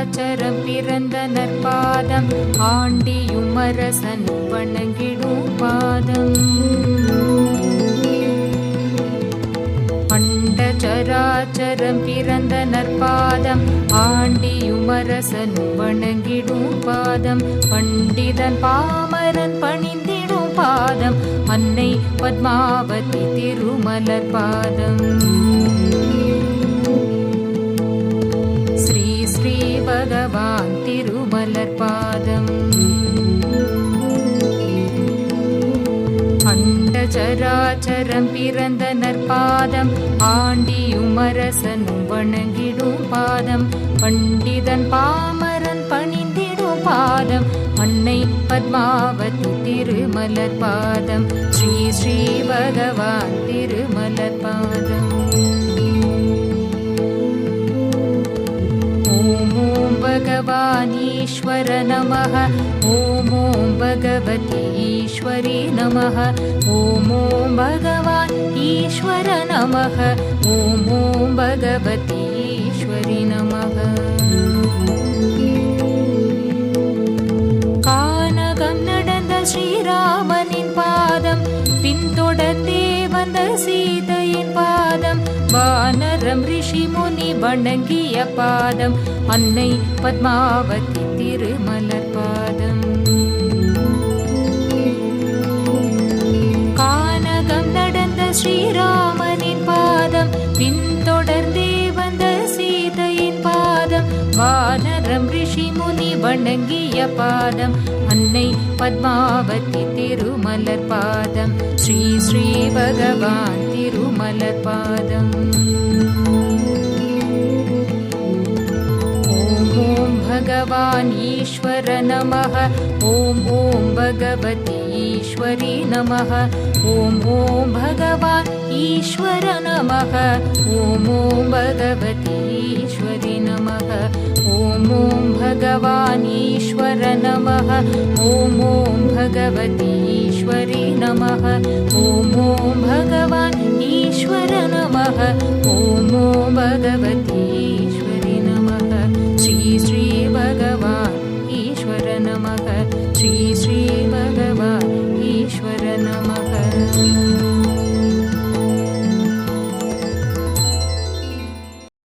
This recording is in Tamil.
சராச்சரம் பிறந்த நற்பாதம் ஆண்டியும் அரசன் வணங்கிடும் பாதம். அண்ட சராச்சரம் பிறந்த நற்பாதம் ஆண்டியும் அரசன் வணங்கிடும் பாதம். பண்டிதன் பாமரன் பணிந்திடும் பாதம் அன்னை பத்மாவதி திருமலர் பாதம். ஸ்ரீ ஸ்ரீ பகவான் திருமலர் பாதம். அண்ட சராச்சரம் பிறந்த நற்பாதம் ஆண்டியும் அரசனும் வணங்கிடும் பாதம். பண்டிதன் பாமரன் பணிந்திடும் பாதம் அன்னை பத்மாவதி திருமலர் பாதம். ஸ்ரீ ஸ்ரீ பகவான் திருமலர் பாதம். ஓம் ஓம் பகவான் ஈஸ்வர நமः. ஓம் ஓம் பகவதி ஈஸ்வரி நமः. ஓம் ஓம் பகவான் ஈஸ்வர நமः. ஓம் ஓம் பகவதி ஈஸ்வரி நமः. கானகம் நடந்த ஸ்ரீராமனின் பாதம் பின்தொடர்ந்தே வந்த சீதையின் பாதம். வானரம் ரிஷி முனி வணங்கிய பாதம் அன்னை பத்மாவதி திருமலர் பாதம். கானகம் நடந்த ஸ்ரீராமனின் பாதம் பின்தொடர்ந்தே வந்த சீதையின் பாதம். வானரம் ரிஷி முனி வணங்கிய பாதம் அன்னை பத்மாவதி திருமலர் பாதம். ஸ்ரீ ஸ்ரீ பகவான் திருமலர் பாதம். ஓம் ஓம் பகவான் ஈஸ்வர நமः. ஓம் ஓம் பகவதி ஈஸ்வரி நமः. ஓம் ஓம் பகவான் ஈஸ்வர நமः. ஓம் ஓம் பகவதி ஈஸ்வரி நமः. ஓம் ஓம் பகவான் ஈஸ்வர நமः. ஓம் ஓம் பகவதி ஈஸ்வரி நமः. ஓம் ஓம் பகவான் ஈஸ்வர நமः. ஓம் ஓம் பகவதி